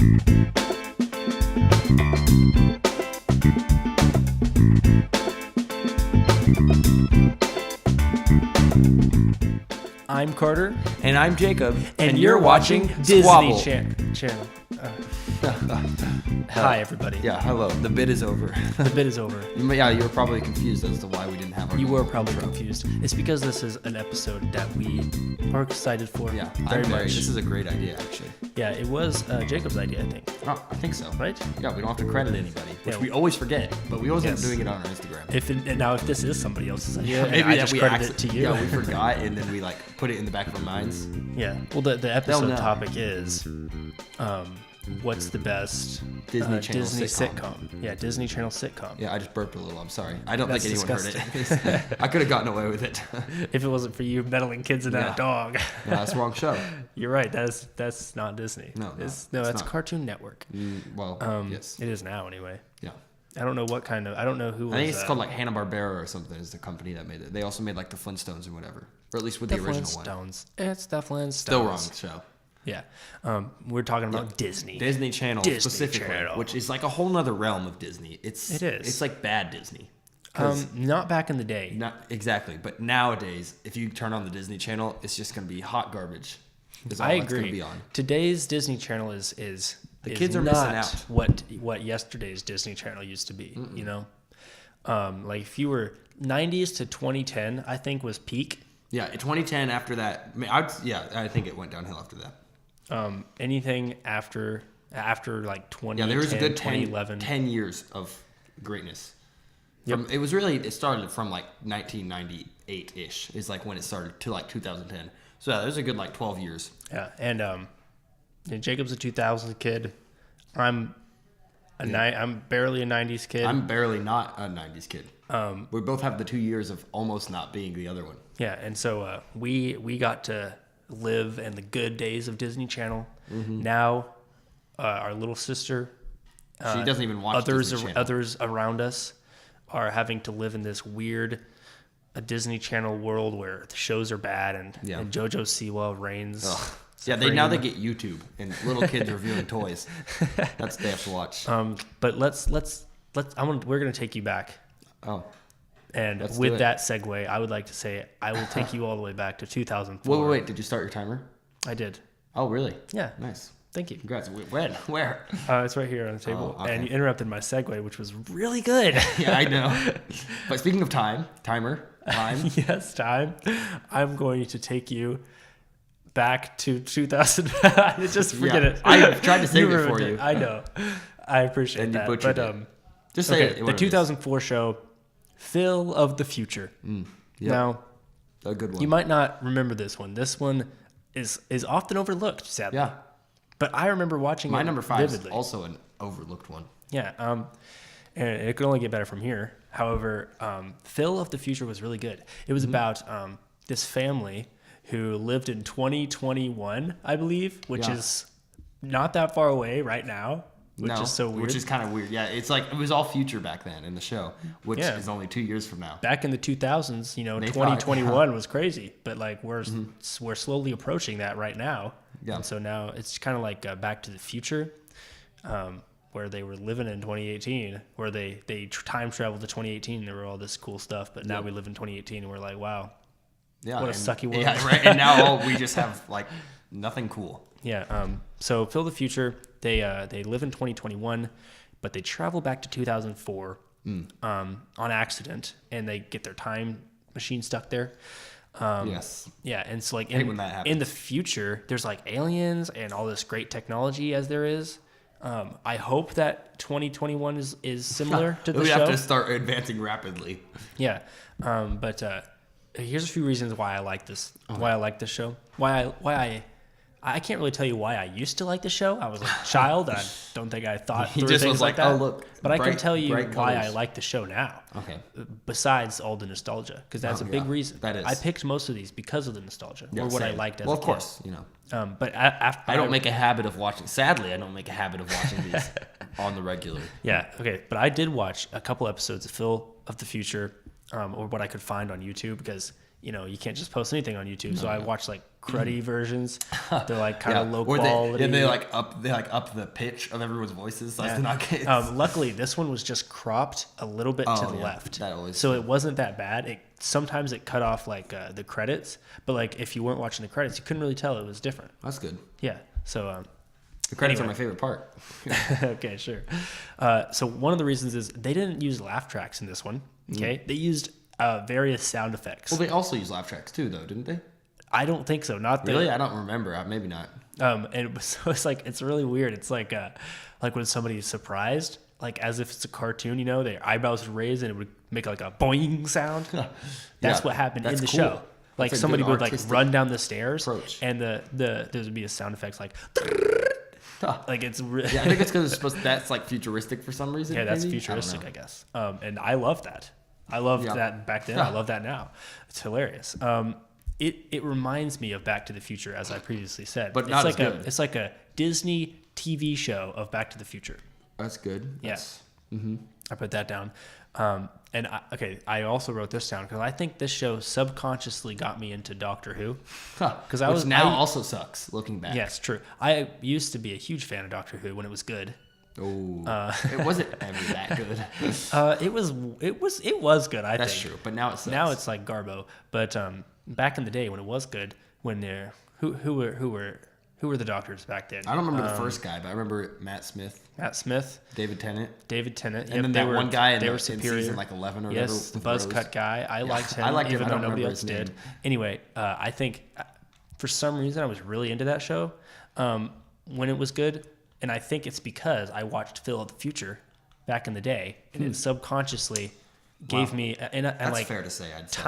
I'm Carter. And I'm Jacob. And you're watching Disney Channel. Hi, everybody. Yeah, hello. The bit is over. The bit is over. You were probably confused as to why we didn't have our You were probably confused. It's because this is an episode that we are excited for. Yeah, very much. This is a great idea, actually. Yeah, it was Jacob's idea, I think. Oh, I think so. Right? Yeah, we don't have to credit anybody, which we always forget, but we always end up doing it on our Instagram. Now, if this is somebody else's idea, maybe I just credit it to you. Yeah, we forgot, and then we put it in the back of our minds. Yeah. Well, the episode topic is, what's the best Disney Channel sitcom? Yeah, Disney Channel sitcom. Yeah, I just burped a little. I'm sorry. I don't think anyone heard it. I could have gotten away with it. If it wasn't for you meddling kids in that dog. Yeah, that's the wrong show. You're right. That's not Disney. No, that's not. Cartoon Network. Yes. It is now anyway. Yeah. I don't know what kind of. I don't know who. I think it's called Hanna-Barbera or something. Is the company that made it. They also made the Flintstones or whatever, or at least with the original one. Flintstones. It's the Flintstones. Still wrong show. Yeah. We're talking about Disney. Disney Channel specifically, which is a whole nother realm of Disney. It is. It's like bad Disney. Not back in the day. Not exactly, but nowadays, if you turn on the Disney Channel, it's just going to be hot garbage. I agree. Today's Disney Channel is the kids are not missing out. What yesterday's Disney Channel used to be. Mm-mm. You know, if you were 90s to 2010, I think was peak. Yeah, 2010 after that. I think it went downhill after that. Anything after 2010, there was a good 2011. 10 years of greatness. Yep. It started from 1998-ish is when it started to 2010. So there's a good 12 years. Yeah, and Jacob's a 2000 kid. I'm barely a 90s kid. I'm barely not a 90s kid. We both have the 2 years of almost not being the other one. Yeah, and so we got to live in the good days of Disney Channel. Mm-hmm. Now, our little sister, she doesn't even watch Disney Channel. Others around us are having to live in this weird Disney Channel world where the shows are bad and JoJo Siwa reigns. Yeah, they get YouTube and little kids reviewing toys. That's they have to watch. But we're gonna take you back. Oh. And with that segue, I would like to say I will take you all the way back to 2004. Wait. Did you start your timer? I did. Oh, really? Yeah. Nice. Thank you. Congrats. When? Where? It's right here on the table. Oh, okay. And you interrupted my segue, which was really good. Yeah, I know. But speaking of time. Yes, time. I'm going to take you back to 2000. Just forget it. I tried to save it for you. I know. I appreciate that. But just say it. The 2004 show, Phil of the Future. Yep. Now, a good one. You might not remember this one. This one is often overlooked, sadly. Yeah. But I remember watching My it number 5 vividly. is also an overlooked one. Yeah. And it could only get better from here. However, Phil of the Future was really good. It was about this family who lived in 2021, I believe, which is not that far away right now, which is so weird. Which is kind of weird. Yeah, it's it was all future back then in the show, which is only 2 years from now. Back in the 2000s, 2021 was crazy, but we're slowly approaching that right now. Yeah. And so now it's kind of like Back to the Future, where they were living in 2018, where they time traveled to 2018. There were all this cool stuff, but now we live in 2018, and we're like, wow, what a sucky world. Yeah, right. And now we just have nothing cool. Yeah. So Phil the Future, they live in 2021, but they travel back to 2004 on accident, and they get their time machine stuck there. Yes. Yeah, and so in the future, there's aliens and all this great technology as there is. I hope that 2021 is similar to the show. We have to start advancing rapidly. Yeah. But here's a few reasons why I like this. Why I like this show. Why I can't really tell you why I used to like the show. I was a child, and I don't think I thought through things like that. Oh, look, but I can tell you why I like the show now. Okay. Besides all the nostalgia, because that's a big reason. That is. I picked most of these because of the nostalgia, or what I liked as a kid. Well, of course, But after I don't make a habit of watching. Sadly, I don't make a habit of watching these on the regular. Yeah. Okay. But I did watch a couple episodes of Phil of the Future, or what I could find on YouTube, because you can't just post anything on YouTube. So I watched cruddy versions. They're like kind of low quality. They up the pitch of everyone's voices so as to not get. Luckily, this one was just cropped a little bit to the left, so it wasn't that bad. Sometimes it cut off like the credits, but like if you weren't watching the credits, you couldn't really tell it was different. That's good. Yeah. So the credits are my favorite part. Okay, sure. So one of the reasons is they didn't use laugh tracks in this one. Okay, they used various sound effects. Well, they also use laugh tracks too, though, didn't they? I don't think so. Not really. I don't remember. Maybe not. And so it's like it's really weird. It's like when somebody's surprised, like as if it's a cartoon. Their eyebrows would raise and it would make like a boing sound. That's what happened in the show. Like somebody would like run down the stairs, and there would be a sound effects like. Like it's really I think it's because that's like futuristic for some reason. Yeah, that's futuristic, I guess. And I love that. I loved that back then. I love that now. It's hilarious. It reminds me of Back to the Future, as I previously said. But not it's like a Disney TV show of Back to the Future. That's good. Yes. I put that down. I also wrote this down because I think this show subconsciously got me into Doctor Who. Because also sucks looking back. Yes, true. I used to be a huge fan of Doctor Who when it was good. Oh, it wasn't ever that good. It was good. I think that's true, but now it sucks. Now it's like Garbo. But back in the day when it was good, when who were the doctors back then? I don't remember the first guy, but I remember Matt Smith, David Tennant, and then that one guy they were superior. In season like 11 or yes, whatever. the buzz cut guy. I liked him, even though nobody else did. Anyway, I think for some reason I was really into that show when it was good. And I think it's because I watched Phil of the Future back in the day, and it subconsciously gave me and that's like fair to say. I'd say.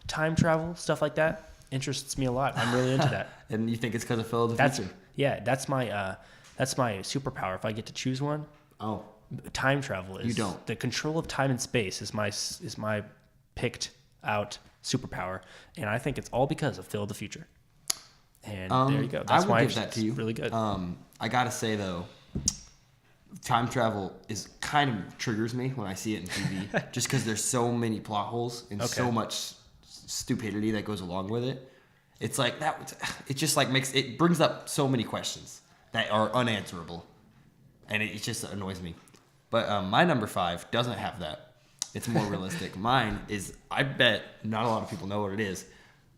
Time travel stuff like that interests me a lot. I'm really into that. And you think it's because of Phil of the Future? Yeah, that's my superpower. If I get to choose one, time travel is. You don't. The control of time and space is my picked out superpower, and I think it's all because of Phil of the Future. And there you go. That's why give that to you. Really good. I gotta say though, time travel is kind of triggers me when I see it in TV, just because there's so many plot holes and so much stupidity that goes along with it. It's like that. It just like it brings up so many questions that are unanswerable, and it just annoys me. But my number 5 doesn't have that. It's more realistic. Mine is. I bet not a lot of people know what it is.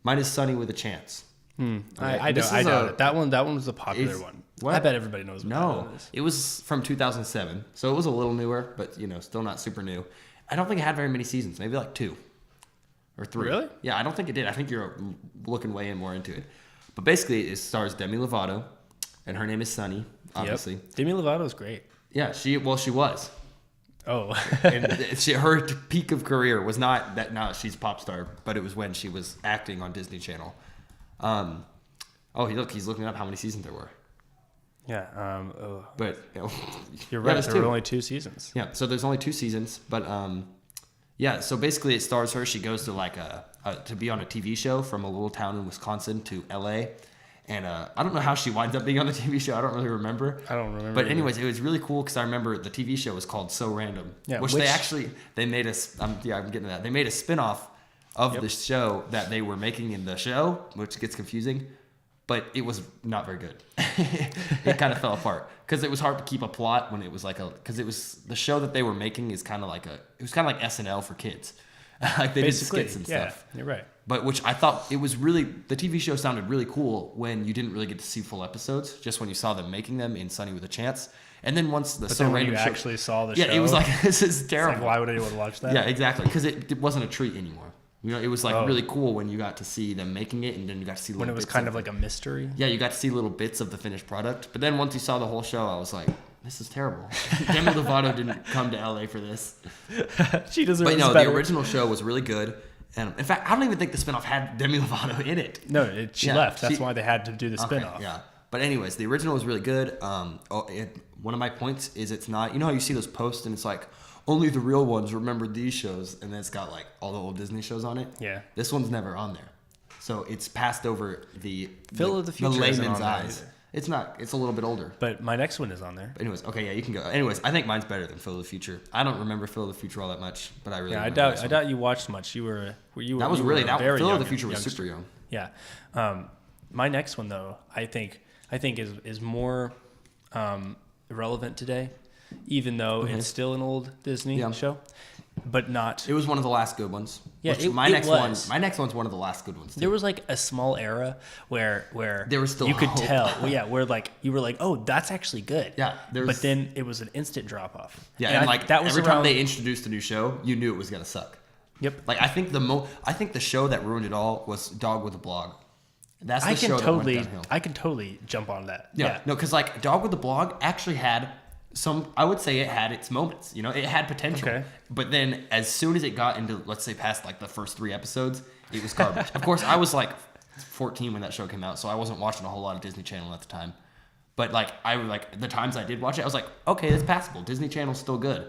Mine is Sunny with a Chance. I know it. That one was a popular one. What? I bet everybody knows what that is. It was from 2007, so it was a little newer, but still not super new. I don't think it had very many seasons, maybe like 2 or 3. Really? Yeah, I don't think it did. I think you're looking way more into it. But basically, it stars Demi Lovato, and her name is Sunny, obviously. Yep. Demi Lovato is great. Yeah, she was. Oh. And her peak of career was not that now she's a pop star, but it was when she was acting on Disney Channel. He's looking up how many seasons there were. Yeah. But you're right. There were only 2 seasons. Yeah. So there's only 2 seasons, but so basically it stars her. She goes to like to be on a TV show from a little town in Wisconsin to LA. And I don't know how she winds up being on the TV show. I don't really remember. I don't remember. But anyways, it was really cool because I remember the TV show was called So Random. Yeah, which they made us. I'm getting to that. They made a spinoff of the show that they were making in the show, which gets confusing. But it was not very good. It kind of fell apart because it was hard to keep a plot when it was because it was the show that they were making is kind of like it was kind of like SNL for kids. Like they basically did skits and stuff. You're right. But which I thought it was really the TV show sounded really cool when you didn't really get to see full episodes, just when you saw them making them in Sunny with a Chance. And then once the So Random show actually saw the show, it was like this is terrible. Like, why would anyone watch that? Yeah, exactly, because it wasn't a treat anymore. It was like really cool when you got to see them making it, and then you got to see when it was kind of like a mystery. Yeah, you got to see little bits of the finished product. But then once you saw the whole show, I was like, this is terrible. Demi Lovato didn't come to LA for this. She deserves better. But better. The original show was really good. And in fact, I don't even think the spinoff had Demi Lovato in it. No, she left. That's why they had to do the spinoff. Yeah. But anyways, the original was really good. One of my points is it's not, how you see those posts and it's like, only the real ones remember these shows, and then it's got like all the old Disney shows on it. Yeah. This one's never on there. So it's passed over the layman's eyes. It's not. It's a little bit older. But my next one is on there. But anyways, okay, yeah, you can go. Anyways, I think mine's better than Phil of the Future. I don't remember Phil of the Future all that much, but I really. Yeah, I doubt you watched much. You were Phil of the Future was super young. Yeah. My next one though, I think is more relevant today, even though it's still an old Disney show, but not. It was one of the last good ones. Yeah, my next one's one of the last good ones too. There was like a small era where there was still you could hope. tell, where like you were like, oh, that's actually good. Yeah, but then it was an instant drop off. Yeah, and like that was every time they introduced a new show, you knew it was gonna suck. Yep. Like I think the show that ruined it all was Dog with a Blog. That's the show that went downhill. I can totally jump on that. Yeah. No, because like Dog with a Blog actually had I would say it had its moments. You know, it had potential. Okay. But then as soon as it got into, let's say, past like the first 3 episodes, it was garbage. Of course, I was like 14 when that show came out, so I wasn't watching a whole lot of Disney Channel at the time. But like the times I did watch it, I was like, okay, it's passable. Disney Channel's still good.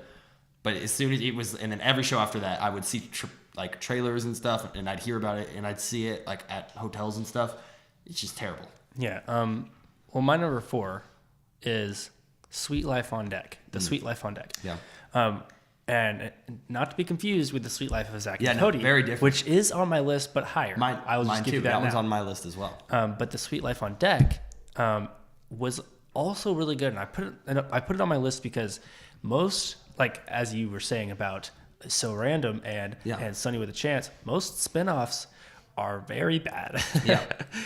But as soon as it was, and then every show after that, I would see like trailers and stuff, and I'd hear about it, and I'd see it like at hotels and stuff. It's just terrible. Yeah. Well, my number 4 is Sweet Life on Deck. The Sweet Life on Deck. Yeah. And not to be confused with The Sweet Life of Zack and Cody, very different. which is on my list, but higher. Mine too. That one's now. on my list as well. But The Sweet Life on Deck was also really good, and I put it on my list because most, like as you were saying about So Random and Sunny with a Chance, most spinoffs are very bad. Yeah.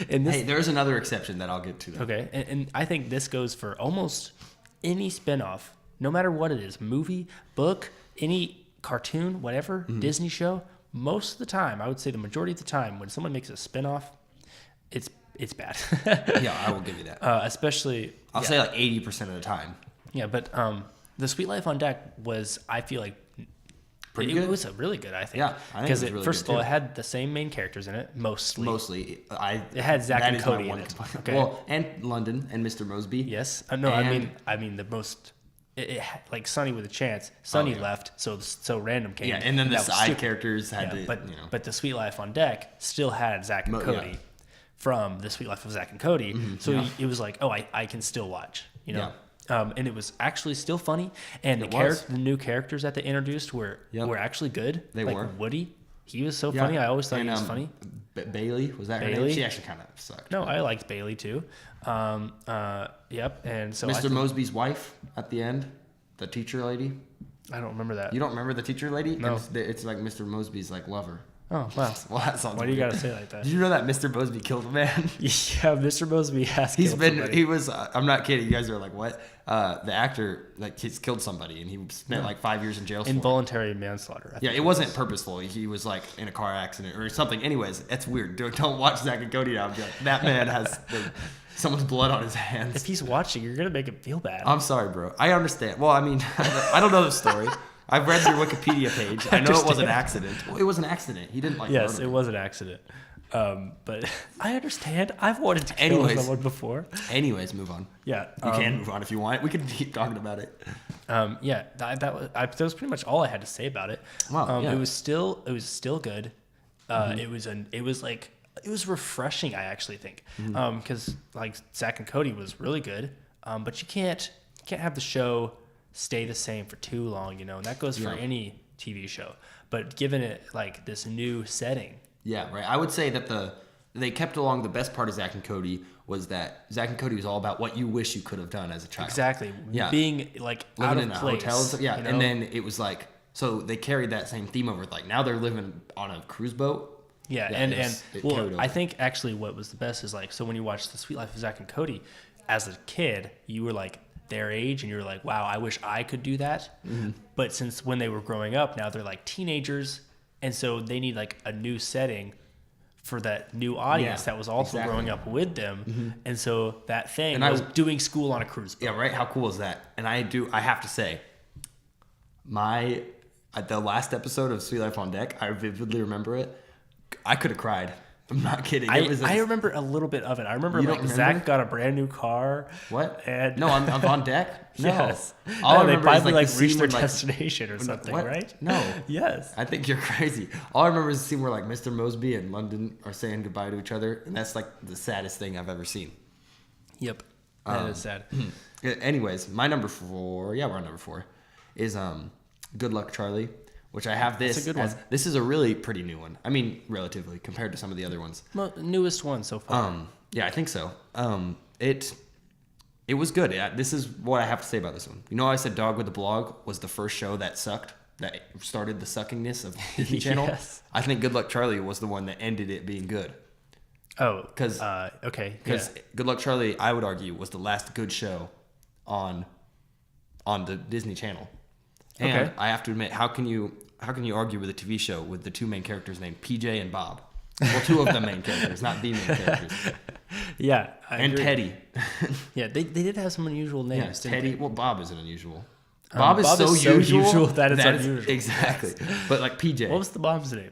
Hey, there's another exception that I'll get to. Though. Okay, and I think this goes for almost any spinoff, no matter what it is, movie, book, any cartoon, whatever, Disney show. Most of the time, I would say the majority of the time, when someone makes a spinoff, it's bad. Yeah, I will give you that. Especially, I'll say like 80% of the time. Yeah, but The Sweet Life on Deck was, I feel like, pretty good. It was really good, I think. Yeah, I think it was really first good of all, too. it had the same main characters in it, mostly. It had Zack and Cody in it. Okay. Well, and London and Mr. Mosby. Yes. No, I mean the most. It like Sunny with a Chance. Sunny left, so Random came. Yeah, and then the side characters had to. But The Sweet Life on Deck still had Zack and Cody from The Sweet Life of Zack and Cody. So it was like, oh, I can still watch. You know. Yeah. And it was actually still funny, and the new characters that they introduced were actually good. They were. Woody, he was so funny. I always thought he was funny. Bailey, was that her name? She actually kind of sucked. No, I liked Bailey too. Yep, and so Mr. Mosby's wife at the end, the teacher lady. I don't remember that. You don't remember the teacher lady? No. It's like Mr. Mosby's like lover. Oh, wow. Well, that sounds Why do you gotta say it like that? Did you know that Mr. Mosby killed a man? Yeah, Mr. Mosby has killed somebody. He was, I'm not kidding. You guys are like, what? The actor, like, he's killed somebody, and he spent like 5 years in jail for involuntary manslaughter. Yeah, it wasn't purposeful. He was like in a car accident or something. Anyways, that's weird. Don't watch Zack and Cody now and be like, that man has someone's blood on his hands. If he's watching, you're gonna make him feel bad. I'm sorry, bro. I understand. Well, I mean, I don't know the story. I've read your Wikipedia page. I know it was an accident. Well, it was an accident. He didn't like. Yes, it was an accident. But I understand. I've wanted to kill someone before. Anyways, move on. Yeah, you can move on if you want. We could keep talking about it. Yeah, that was pretty much all I had to say about it. Wow. It was still good. It was refreshing. I actually think because like Zack and Cody was really good. But you can't have the show stay the same for too long, and that goes for any TV show. But given it like this new setting. Yeah, right. I would say that they kept along. The best part of Zack and Cody was that Zack and Cody was all about what you wish you could have done as a child. Exactly. Yeah. Being like living out in of a place, hotel and stuff. Yeah. And then it was like, so they carried that same theme over. Like now they're living on a cruise boat. Yeah. I think actually what was the best is like, so when you watch The Sweet Life of Zack and Cody, as a kid, you were like their age and you're like, wow, I wish I could do that. Mm-hmm. But since when they were growing up, now they're like teenagers. And so they need like a new setting for that new audience that was also growing up with them. Mm-hmm. And so that thing was doing school on a cruise boat. Yeah, right? How cool is that? And I have to say, the last episode of Sweet Life on Deck, I vividly remember it. I could have cried. I'm not kidding. I remember a little bit of it. I remember Zach got a brand new car. What? And no, I'm on deck. No. Yes. All I they remember finally is reached their destination or something, what? Right? No. Yes. I think you're crazy. All I remember is the scene where like Mr. Mosby and London are saying goodbye to each other, and that's like the saddest thing I've ever seen. Yep. That is sad. Anyways, my number 4. Yeah, we're on number 4. Is Good Luck Charlie, which I have this. That's a good one. This is a really pretty new one. I mean, relatively compared to some of the other ones. Newest one so far. Yeah, I think so. It was good. This is what I have to say about this one. You know, I said Dog with the Blog was the first show that sucked, that started the suckingness of Disney Channel. Yes. I think Good Luck Charlie was the one that ended it being good. Oh, because okay. Because Good Luck Charlie, I would argue, was the last good show on the Disney Channel. And okay. I have to admit, how can you argue with a TV show with the two main characters named PJ and Bob? Well, two of the main characters, not the main characters. Yeah, and agree. Teddy. Yeah, they did have some unusual names. Yeah, Teddy. They? Well, Bob isn't unusual. Bob is so usual that it's unusual. Exactly. Yes. But like PJ. What was the Bob's name?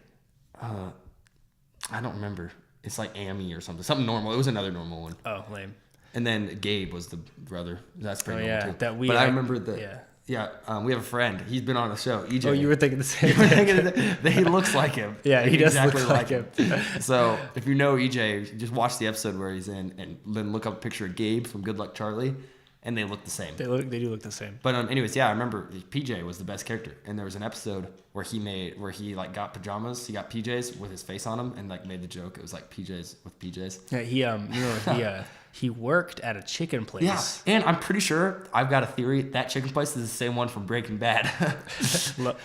I don't remember. It's like Amy or something. Something normal. It was another normal one. Oh, lame. And then Gabe was the brother. That's pretty normal too. I remember that. Yeah. Yeah, we have a friend. He's been on the show, EJ. Oh, you were thinking the same thing. He looks like him. Yeah, he does exactly look like him. So if you know EJ, just watch the episode where he's in, and then look up a picture of Gabe from Good Luck Charlie, and they look the same. They do look the same. But anyways, yeah, I remember PJ was the best character, and there was an episode where he like got pajamas. He got PJs with his face on them, and like made the joke. It was like PJs with PJs. Yeah, he worked at a chicken place. Yeah, and I'm pretty sure I've got a theory that chicken place is the same one from Breaking Bad.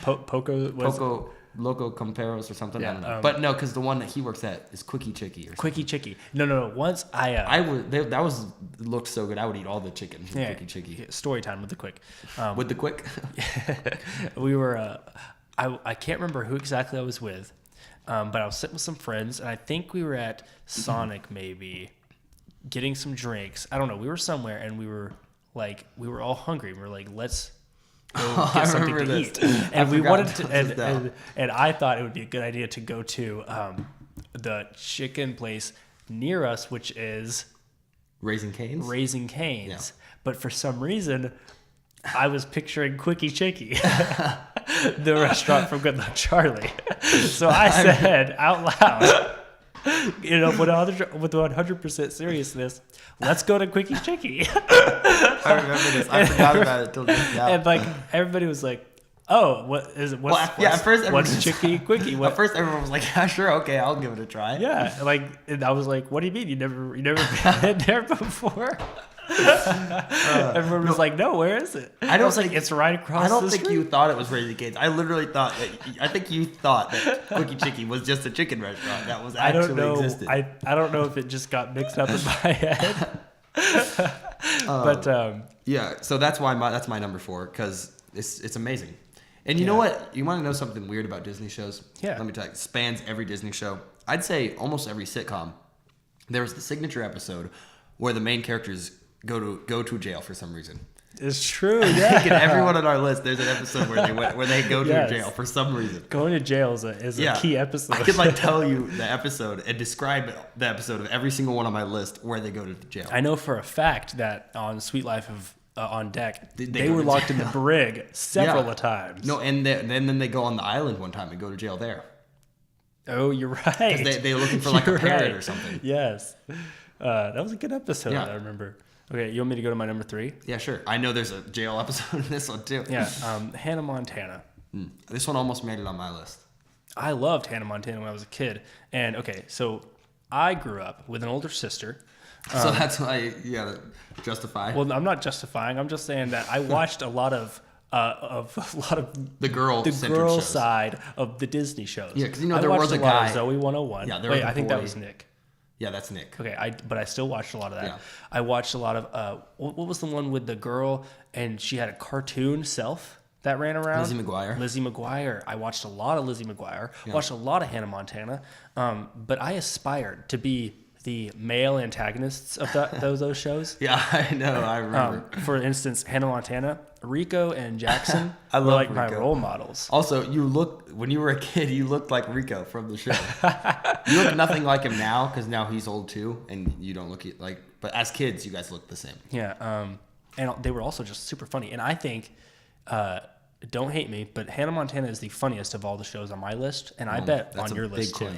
Poco Loco Comparos or something. Yeah, I don't know. But no, because the one that he works at is Quickie Chicky or something. Quickie Chicky. No. Once looked so good. I would eat all the chicken from Quickie Chicky. Story time with the Quick. With the Quick? We were, I can't remember who exactly I was with, but I was sitting with some friends, and I think we were at Sonic maybe, getting some drinks. I don't know. We were somewhere, and we were all hungry. We were like, let's go get something to eat. And we wanted to, and I thought it would be a good idea to go to the chicken place near us, which is Raising Cane's. Yeah. But for some reason, I was picturing Quickie Chicky, the restaurant from Good Luck Charlie. So I said out loud, with 100% seriousness, let's go to Quickie Chicky. I remember this. I forgot about it till just now. And like everybody was like, "Oh, what is it? What's Chicky Quickie?" At first, everyone was like, "Yeah, sure, okay, I'll give it a try." Yeah, and I was like, "What do you mean you never been there before?" Everyone was like, "No, where is it?" I was like, "It's right across." I don't think you thought it was Raising Cane's. I literally thought that. I think you thought that Quickie Chicky was just a chicken restaurant that was actually existed. I don't know if it just got mixed up in my head. But yeah, so that's why that's my number 4, because it's amazing. And you know what? You want to know something weird about Disney shows? Yeah. Let me tell you. It spans every Disney show. I'd say almost every sitcom. There was the signature episode where the main characters go to jail for some reason. It's true. Yeah. I think everyone on our list, there's an episode where they go to jail for some reason. Going to jail is a key episode. I could tell you the episode and describe the episode of every single one on my list where they go to jail. I know for a fact that on Sweet Life of On Deck, they were locked in the brig several times. No, and then they go on the island one time and go to jail there. Oh, you're right. Because they're looking for a parrot or something. Yes. That was a good episode, I remember. Okay, you want me to go to my number 3? Yeah, sure. I know there's a jail episode in this one, too. Yeah, Hannah Montana. This one almost made it on my list. I loved Hannah Montana when I was a kid. And, okay, so I grew up with an older sister. So that's why you gotta justify. Well, I'm not justifying. I'm just saying that I watched a lot of the girl shows. Side of the Disney shows. Yeah, because there was a guy. Zoe 101. Yeah, wait, I think that was Nick. Yeah, that's Nick. Okay, but I still watched a lot of that. Yeah. I watched a lot of what was the one with the girl and she had a cartoon self that ran around? Lizzie McGuire. I watched a lot of Lizzie McGuire. Yeah. Watched a lot of Hannah Montana. But I aspired to be the male antagonists of those shows. Yeah, I know. I remember. For instance, Hannah Montana, Rico, and Jackson were like Rico. My role models. Also, when you were a kid, you looked like Rico from the show. You look nothing like him now because now he's old too, and you don't look like. But as kids, you guys look the same. Yeah, and they were also just super funny. And I think, don't hate me, but Hannah Montana is the funniest of all the shows on my list, and I bet on your list too.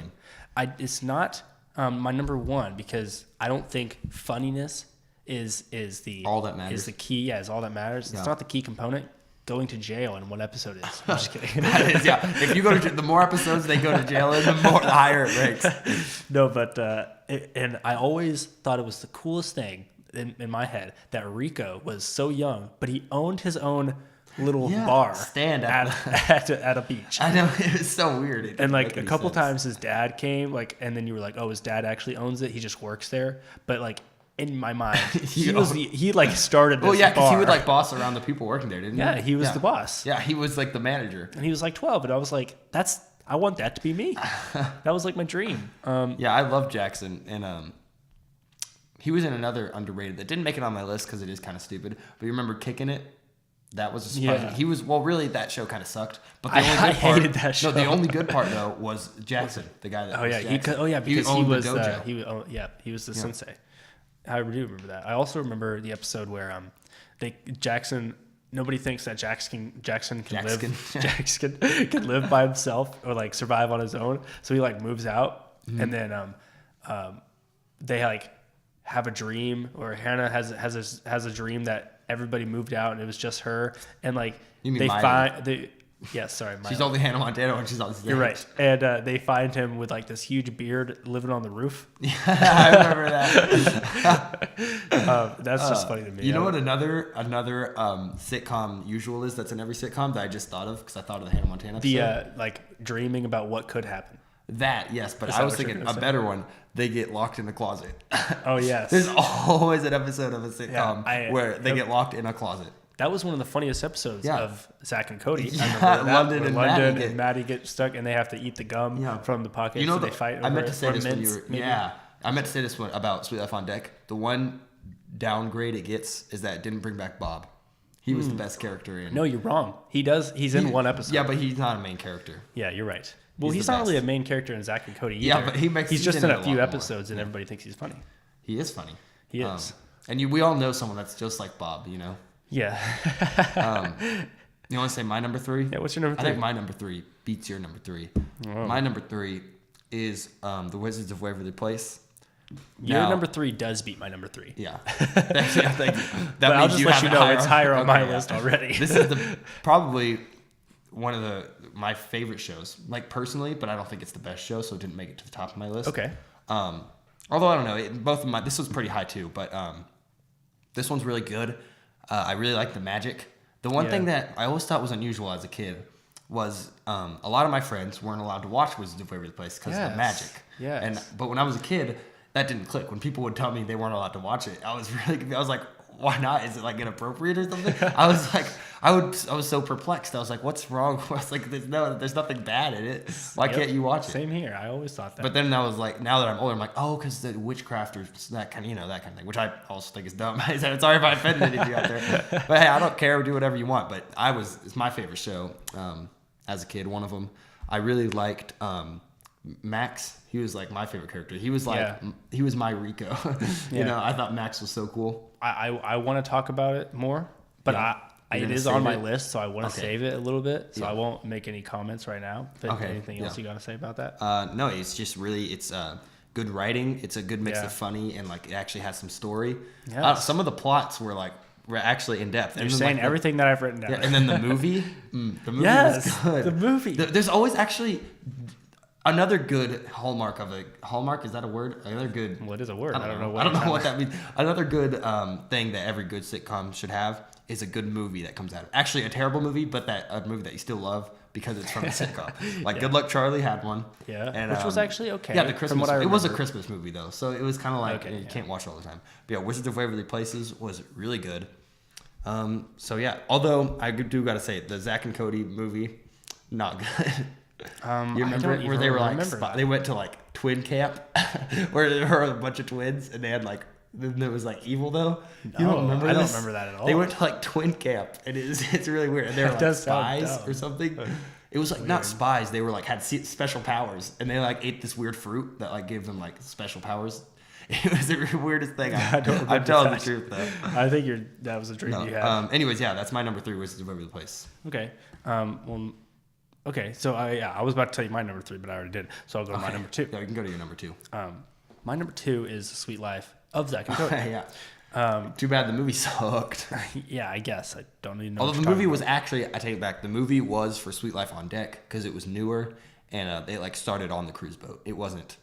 It's not. My number 1 because I don't think funniness is the all that matters. Is the key. Yeah, is all that matters. Yeah. It's not the key component. going to jail in one episode is. I'm just kidding. That is, yeah. If you go to the more episodes they go to jail in, the higher it ranks. No, but and I always thought it was the coolest thing in my head that Rico was so young, but he owned his own little bar stand at a beach. I know, it was so weird. And like a couple times his dad came, like, and then you were like, oh, his dad actually owns it. He just works there. But like in my mind, he like started this bar. Because he would like boss around the people working there, didn't he? Yeah, he was the boss. Yeah, he was like the manager. And he was like 12, and I was like, I want that to be me. That was like my dream. Yeah, I love Jackson, and he was in another underrated that didn't make it on my list because it is kind of stupid. But you remember Kicking It? That was a surprise. Yeah. He was, well, really, that show kind of sucked. But I hated that show. No, the only good part though was Jackson, the guy that. Because he was he was the Yeah. sensei. I do remember that. I also remember the episode where nobody thinks that Jackson can live by himself or like survive on his own. So he like moves out, and then they like have a dream, or Hannah has a dream that everybody moved out and it was just her, and like Miley. She's only Hannah Montana when she's on stage. You're right. And they find him with like this huge beard living on the roof. Yeah, I remember that. That's just funny to me. You know what another sitcom usual is that's in every sitcom that I just thought of because I thought of the Hannah Montana episode? The like dreaming about what could happen. That, yes, but I was thinking a better one. They get locked in a closet. Oh, yes. There's always an episode of a sitcom where they get locked in a closet. That was one of the funniest episodes of Zach and Cody. Yeah, I remember London and Maddie get stuck and they have to eat the gum from the pocket. You know, they fight over I meant to say it, this mints, when you were, maybe. I meant to say this one about Sweet Life on Deck. The one downgrade it gets is that it didn't bring back Bob. He was the best character in. No, you're wrong. He's in one episode. Yeah, but he's not a main character. Yeah, you're right. Well, he's not really a main character in Zach and Cody either. Yeah, but he's just in a few lot episodes, more. and everybody thinks he's funny. He is funny. He is. And we all know someone that's just like Bob, you know? Yeah. You want to say my number 3? Yeah, what's your number 3? I think my number 3 beats your number 3. Oh. My number 3 is The Wizards of Waverly Place. Your number 3 does beat my number 3. Yeah. Thank you. That but I'll just let you know it's higher on my list already. This is probably one of my favorite shows, like personally, but I don't think it's the best show, so it didn't make it to the top of my list. Okay. Although I don't know, this was pretty high too, but this one's really good. I really like the magic. The one thing that I always thought was unusual as a kid was a lot of my friends weren't allowed to watch Wizards of Waverly Place because of the magic. Yes. But when I was a kid, that didn't click. When people would tell me they weren't allowed to watch it, I was like, why not? Is it like inappropriate or something? I was like, I was so perplexed. I was like, what's wrong? I was like, there's nothing bad in it. Why can't you watch it? Same here. I always thought that. But then I was like, now that I'm older, I'm like, oh, because the witchcraft or that kind of thing, which I also think is dumb. I said, sorry if I offended any of you out there. But hey, I don't care. Do whatever you want. But it's my favorite show as a kid. One of them. I really liked Max. He was like my favorite character. He was like he was my Rico. You know, I thought Max was so cool. I want to talk about it more, but it is on my list, so I want to save it a little bit. So I won't make any comments right now. But anything else you got to say about that? No, it's just really it's good writing. It's a good mix of funny and like it actually has some story. Yes. Some of the plots were actually in depth. You're saying everything that I've written down. Yeah, and then the movie, was good. The movie. There's always actually another good hallmark of a hallmark. Is that a word? Another good. Well, it is a word. I don't know what that means. Another good thing that every good sitcom should have is a good movie that comes out. Actually, a terrible movie, but a movie that you still love because it's from a sitcom. Like Good Luck Charlie had one. Yeah, and, which was actually okay. Yeah, the Christmas. It was a Christmas movie though, so it was kind of like you can't watch it all the time. But yeah, Wizards of Waverly Places was really good. So yeah, although I do gotta say the Zach and Cody movie, not good. You remember where they were like they went to like twin camp where there were a bunch of twins and they had like then it was like evil though. You don't remember this? I don't remember that at all. They went to like twin camp and it's really weird. And they were like spies or something. It was like not spies. They were like had special powers and they like ate this weird fruit that like gave them like special powers. It was the weirdest thing. I'm telling the truth though. I think that was a dream you had. Anyways, yeah, that's my number 3. Wizards of Waverly Place. Okay. Okay, so I was about to tell you my number 3, but I already did. So I'll go to my number 2. Yeah, you can go to your number 2. My number 2 is The Sweet Life of Zach and Cody. Too bad the movie sucked. Yeah, I guess. I don't even know. Although the movie was actually, I take it back, the movie was for Sweet Life on Deck because it was newer and they like started on the cruise boat. It wasn't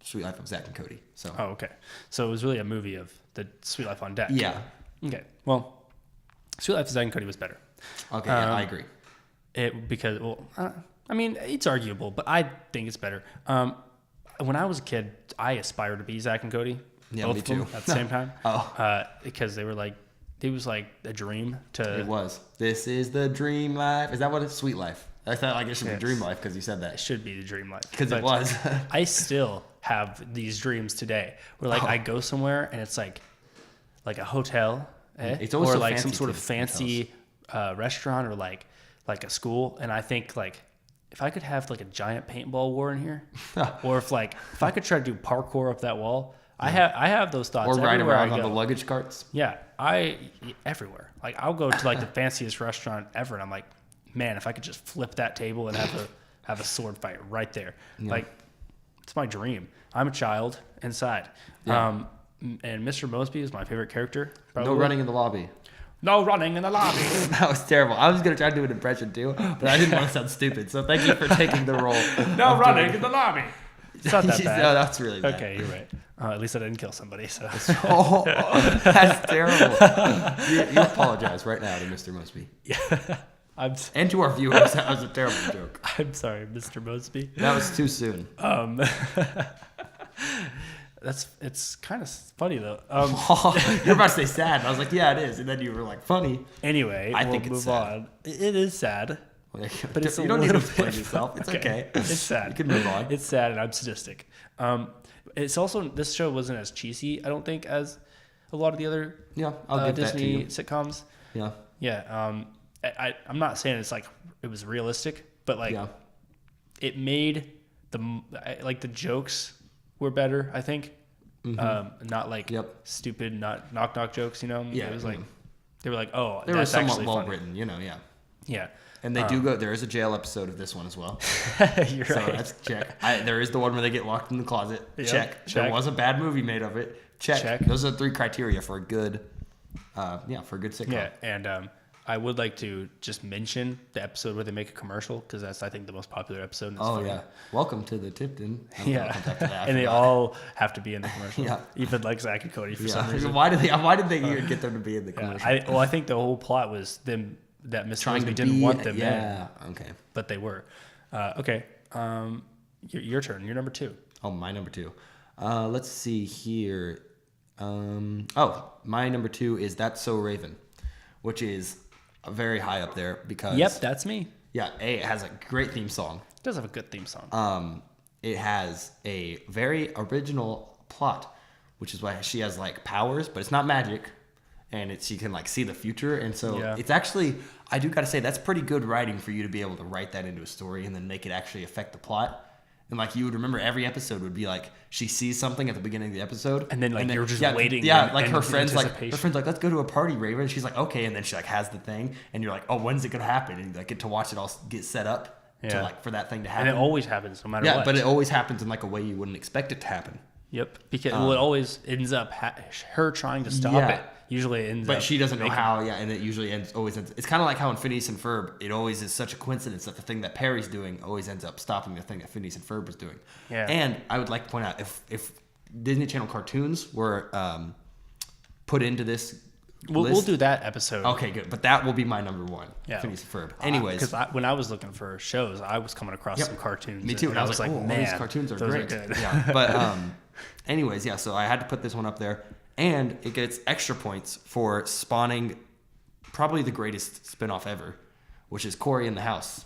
Sweet Life of Zach and Cody. So. Oh, okay. So it was really a movie of the Sweet Life on Deck. Yeah. Okay. Well, Sweet Life of Zach and Cody was better. Okay, yeah, I agree. I mean, it's arguable, but I think it's better. When I was a kid, I aspired to be Zach and Cody. Yeah, both me of them too. at the same time. Because they were like, it was like a dream to. It was. This is the dream life. Is that what it's? Sweet Life. I thought like it should be Dream Life because you said that. It should be the dream life. Because it was. I still have these dreams today where like I go somewhere and it's like a hotel, It's always or so like fancy some sort of too, fancy restaurant or like a school, and I think like if I could have like a giant paintball war in here, or if I could try to do parkour up that wall. I have those thoughts. Or ride around on the luggage carts. Yeah, everywhere. Like I'll go to like the fanciest restaurant ever, and I'm like, man, if I could just flip that table and have a sword fight right there, like it's my dream. I'm a child inside. Yeah. And Mr. Mosby is my favorite character. Probably. No running in the lobby. No running in the lobby. That was terrible. I was gonna try to do an impression too, but I didn't want to sound stupid. So thank you for taking the role. No running in the lobby. It's not that bad. No, that's really bad. Okay, you're right. At least I didn't kill somebody. So. Oh, that's terrible. You apologize right now to Mr. Mosby. Yeah. And to our viewers, that was a terrible joke. I'm sorry, Mr. Mosby. That was too soon. It's kind of funny though. You're about to say sad. And I was like, yeah, it is. And then you were like, funny. Anyway, I think we'll it's move sad. on. It is sad. But it's you don't need to explain yourself. It's okay. It's sad. You can move on. It's sad, and I'm sadistic. It's also, this show wasn't as cheesy, I don't think, as a lot of the other I'll give Disney that to you. sitcoms. Yeah. Yeah. I'm not saying it's like it was realistic, but like it made the jokes were better, I think. Not like stupid, not knock jokes, you know? Yeah. It was like, they were like, oh, they were that's somewhat actually well funny. written, yeah. Yeah. And they do go, there is a jail episode of this one as well. You're so right. that's check. There is the one where they get locked in the closet. Yep, check. There was a bad movie made of it. Check. Those are 3 criteria for a good, for a good sitcom. Yeah, and I would like to just mention the episode where they make a commercial because that's, I think, the most popular episode. And funny. Yeah. Welcome to the Tipton. And they all have to be in the commercial. Yeah. Even like Zach and Cody for some reason. Why did they even get them to be in the commercial? I think the whole plot was them that Mr. Mosby didn't want them in. Yeah. Okay. But they were. Okay. Your turn. You're number 2. Oh, my number 2. Let's see here. My number 2 is That's So Raven, which is very high up there because. Yep, that's me. Yeah, it has a great theme song. It does have a good theme song. It has a very original plot, which is why she has like powers, but it's not magic, and she can like see the future, and so it's actually, I do gotta say, that's pretty good writing for you to be able to write that into a story and then make it actually affect the plot. And like you would remember, every episode would be like she sees something at the beginning of the episode, and then you're just waiting. Yeah, like her friends like let's go to a party, Raven. And she's like, okay, and then she like has the thing, and you're like, oh, when's it gonna happen? And you like get to watch it all get set up to like for that thing to happen. And it always happens, no matter what. Yeah, but it always happens in like a way you wouldn't expect it to happen. Yep, because it always ends up her trying to stop it. Usually it ends up. But she doesn't know how, and it usually always ends. It's kind of like how in Phineas and Ferb, it always is such a coincidence that the thing that Perry's doing always ends up stopping the thing that Phineas and Ferb was doing. Yeah. And I would like to point out, if Disney Channel cartoons were put into this we'll do that episode. Okay, good. But that will be my number 1, Phineas and Ferb. Anyways. Because when I was looking for shows, I was coming across some cartoons. Me too. And I was like, man, these cartoons are those great. Are good. Yeah. But anyways, so I had to put this one up there. And it gets extra points for spawning probably the greatest spinoff ever, which is Corey in the House.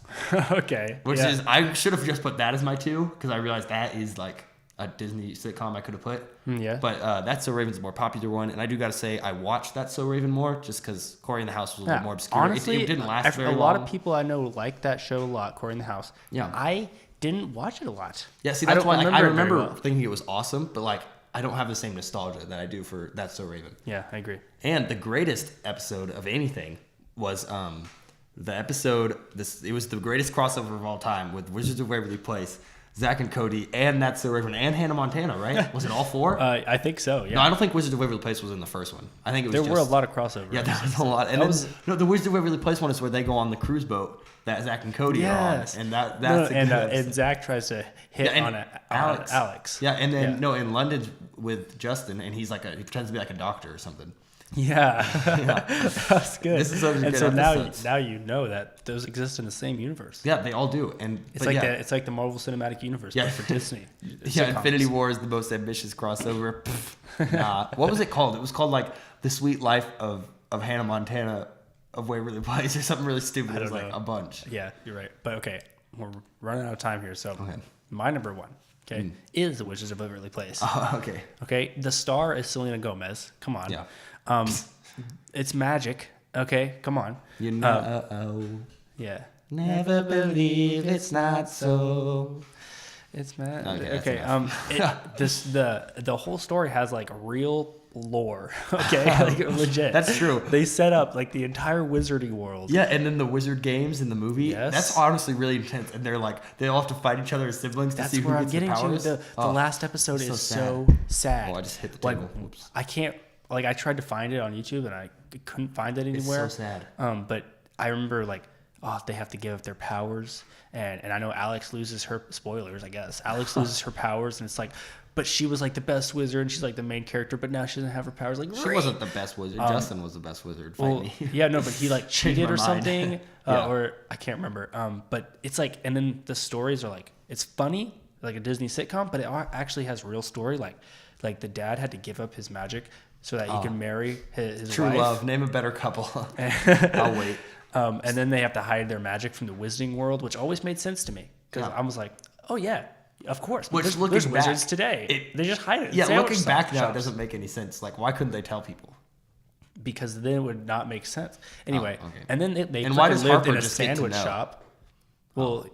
Okay. Which is, I should have just put that as my 2, because I realized that is like a Disney sitcom I could have put. Yeah. But That's So Raven's a more popular one. And I do got to say, I watched That's So Raven more just because Corey in the House was a little more obscure. Honestly, it didn't last very long. A lot of people I know like that show a lot, Corey in the House. Yeah. I didn't watch it a lot. Yeah, see, that's why I remember thinking it was awesome, but like, I don't have the same nostalgia that I do for That's So Raven. Yeah, I agree. And the greatest episode of anything was the episode. It was the greatest crossover of all time with Wizards of Waverly Place. Zach and Cody, and That's So Raven, and Hannah Montana, right? Was it all 4? I think so, yeah. No, I don't think Wizard of Waverly Place was in the first one. I think it was There were a lot of crossovers. Yeah, there was a lot. And then, the Wizard of Waverly Place one is where they go on the cruise boat that Zach and Cody are on. And and Zach tries to hit on Alex. Yeah, and then, in London's with Justin, and he pretends to be like a doctor or something. Yeah, that's good. This is and so now you know that those exist in the same universe. Yeah, they all do, and it's like the Marvel Cinematic Universe, but for Disney. Yeah, Infinity War is the most ambitious crossover. Nah, what was it called? It was called like The Sweet Life of Hannah Montana of Waverly Place or something really stupid. It was like a bunch. Yeah, you're right. But okay, we're running out of time here, so my number 1. Okay, is The Wizards of Waverly Place. Oh, okay. Okay, the star is Selena Gomez. Come on. Yeah. It's magic. Okay, come on. You know. Yeah. Never believe it's not so. It's magic. Okay. The whole story has like real lore. Okay, like legit. That's true. They set up like the entire wizarding world. Yeah, and then the wizard games in the movie. Yes. That's honestly really intense. And they all have to fight each other as siblings to see who gets the powers. The last episode is so sad. Oh, I just hit the table. Oops. I can't. Like, I tried to find it on YouTube and I couldn't find it anywhere. It's so sad. But I remember they have to give up their powers, and I know Alex loses her spoilers. I guess Alex loses her powers, and it's like, but she was like the best wizard, and she's like the main character, but now she doesn't have her powers. Like, she wasn't the best wizard. Justin was the best wizard. Fight me. Yeah, no, but he like cheated or something, or I can't remember. But it's like, and then the stories are like, it's funny, like a Disney sitcom, but it actually has real story. Like the dad had to give up his magic so that he could marry his True wife. love. Name a better couple. I'll wait. And then they have to hide their magic from the wizarding world, which always made sense to me. Because I was like, oh, yeah, of course. Which, there's wizards today. They just hide it. Yeah, looking back now, it doesn't make any sense. Like, why couldn't they tell people? Because then it would not make sense. Anyway, and then they why does lived Harper in a just get to sandwich know? shop. Well...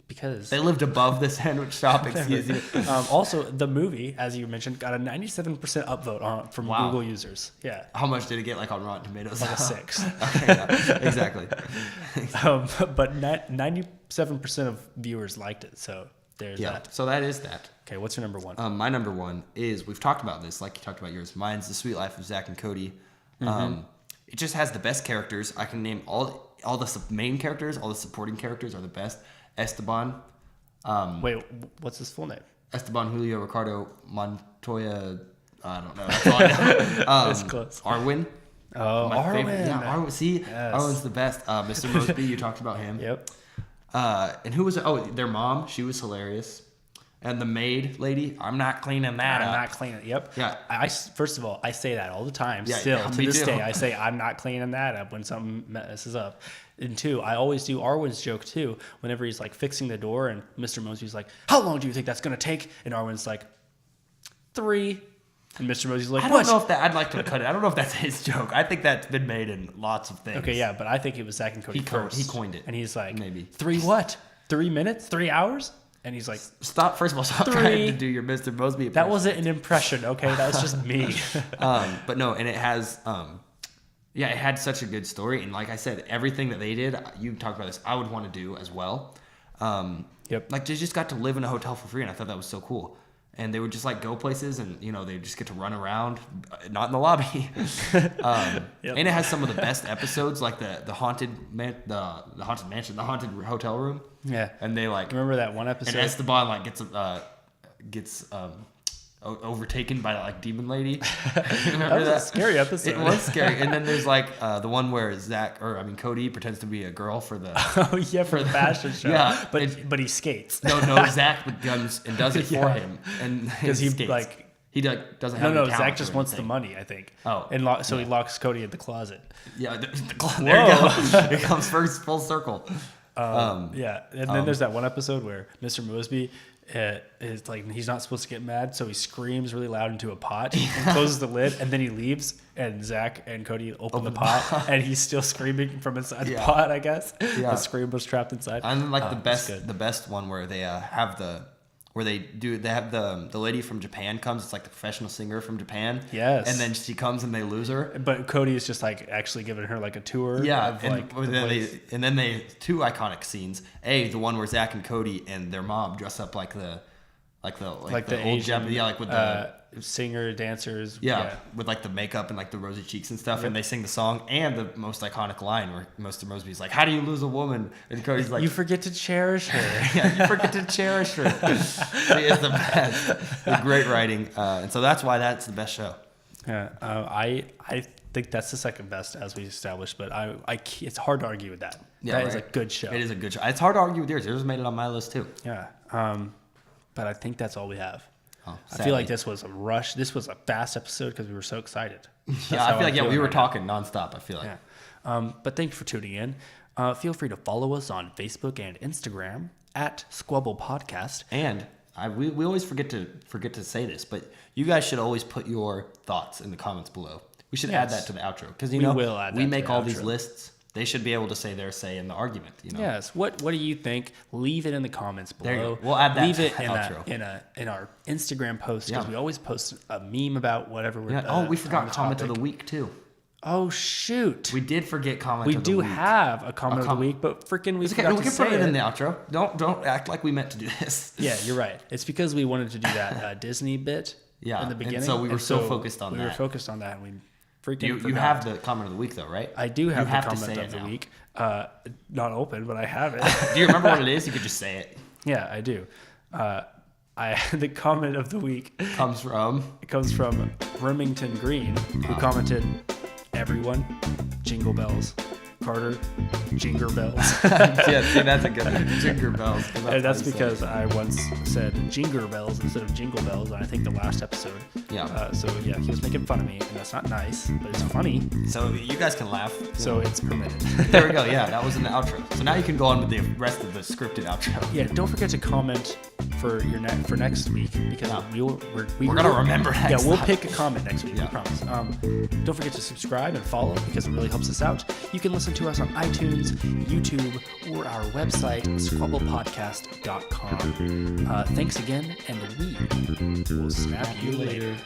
Because they lived above the sandwich shop. Excuse me. Also, the movie, as you mentioned, got a 97% upvote from Google users. Yeah. How much did it get, like on Rotten Tomatoes? Like a 6. Okay, yeah, exactly. But 97% of viewers liked it, so there's that. So that is that. Okay, what's your number 1? My number 1 is, we've talked about this, like you talked about yours. Mine's The Sweet Life of Zach and Cody. It just has the best characters. I can name all the main characters, all the supporting characters are the best. Esteban. Wait, what's his full name? Esteban Julio Ricardo Montoya. I don't know. That's all I know. That's close. Arwen. Oh, Arwen. Yeah, Arwen. See, yes. Arwen's the best. Mr. Mosby, you talked about him. Yep. And who was it? Oh, their mom. She was hilarious. And the maid lady, I'm not cleaning that up. I'm not cleaning. Yep. Yeah. First of all, I say that all the time. Yeah, Still, yeah, to this day, I say I'm not cleaning that up when something messes up. And 2, I always do Arwen's joke too. Whenever he's like fixing the door, and Mr. Mosby's like, "How long do you think that's gonna take?" And Arwen's like, 3. And Mr. Mosby's like, I don't know if that. I'd like to cut it. I don't know if that's his joke. I think that's been made in lots of things. Okay, yeah, but I think it was Zach and Cody first. He coined it, and he's like, maybe 3 what? 3 minutes? 3 hours? And he's like, stop. First of all, stop trying to do your Mr. Mosby impression. That wasn't an impression, okay? That was just me. But no, and it has, it had such a good story. And like I said, everything that they did, you talked about this, I would want to do as well. Yep. Like they just got to live in a hotel for free, and I thought that was so cool. And they would just like go places, and they just get to run around, not in the lobby. And it has some of the best episodes, like the haunted mansion, the haunted hotel room. Yeah. And they like remember that one episode. And Esteban like gets overtaken by like demon lady. Remember that was a scary episode. It was scary. And then there's like the one where Cody pretends to be a girl for the for the fashion show. Yeah, but he skates. No, Zach guns and does it for him, and because he skates. like. He doesn't have. No, Zach just wants the money, I think. Oh, and so he locks Cody in the closet. Yeah, there you go. It comes first full circle. Yeah, and then there's that one episode where Mr. Mosby is like, he's not supposed to get mad, so he screams really loud into a pot and closes the lid, and then he leaves, and Zach and Cody open the pot, and he's still screaming from inside the pot, I guess. Yeah. The scream was trapped inside. And then like the best one where they have where they have the lady from Japan comes. It's like the professional singer from Japan. Yes. And then she comes and they lose her. But Cody is just like actually giving her like a tour. Yeah. Of, And, like, then they two iconic scenes. The one where Zach and Cody and their mom dress up like the old Asian, Japanese, like with the singer dancers. Yeah, with like the makeup and like the rosy cheeks and stuff, and they sing the song and the most iconic line where Mr. Mosby's like, "How do you lose a woman?" And Cody's like, "You forget to cherish her." Yeah, you forget to cherish her. She is the best. With great writing, and so that's why that's the best show. Yeah, I think that's the second best as we established, but it's hard to argue with that. Yeah, that is a good show. It is a good show. It's hard to argue with yours. Yours made it on my list too. Yeah, but I think that's all we have. Sadly. I feel like this was a rush. This was a fast episode because we were so excited. Yeah, I feel like we were talking nonstop. I feel like. Yeah. But thank you for tuning in. Feel free to follow us on Facebook and Instagram at Squabble Podcast. And we always forget to say this, but you guys should always put your thoughts in the comments below. We should add that to the outro because we make all these lists. They should be able to say their say in the argument. Yes. What do you think? Leave it in the comments below. We'll add that. Leave to it the outro. in our Instagram post because we always post a meme about whatever we're. We forgot comment of the week too. Oh shoot! We did forget comment. of the week. We do have a comment of the week, but freaking we forgot to say it. We can put it in the outro. Don't act like we meant to do this. Yeah, you're right. It's because we wanted to do that Disney bit. In the beginning, and so we were so focused on that. We were focused on that, and we freaking. You have the comment of the week though, right? I do have the comment of the week. Not open, but I have it. Do you remember what it is? You could just say it. Yeah, I do. The comment of the week comes from Remington Green, who commented, "Everyone, jingle bells. Carter, Jinger Bells." Yeah, see, that's a good one. Jinger Bells. And that's because I once said Jinger Bells instead of Jingle Bells, and I think the last episode. Yeah. So he was making fun of me, and that's not nice, but it's funny. So you guys can laugh. So it's permitted. There we go. Yeah, that was in the outro. So now you can go on with the rest of the scripted outro. Yeah, don't forget to comment for for next week because we're gonna remember next Yeah, we'll time. pick a comment next week. We promise. Don't forget to subscribe and follow because it really helps us out. You can listen to us on iTunes, YouTube, or our website, squabblepodcast.com. Thanks again, and we will snap you later.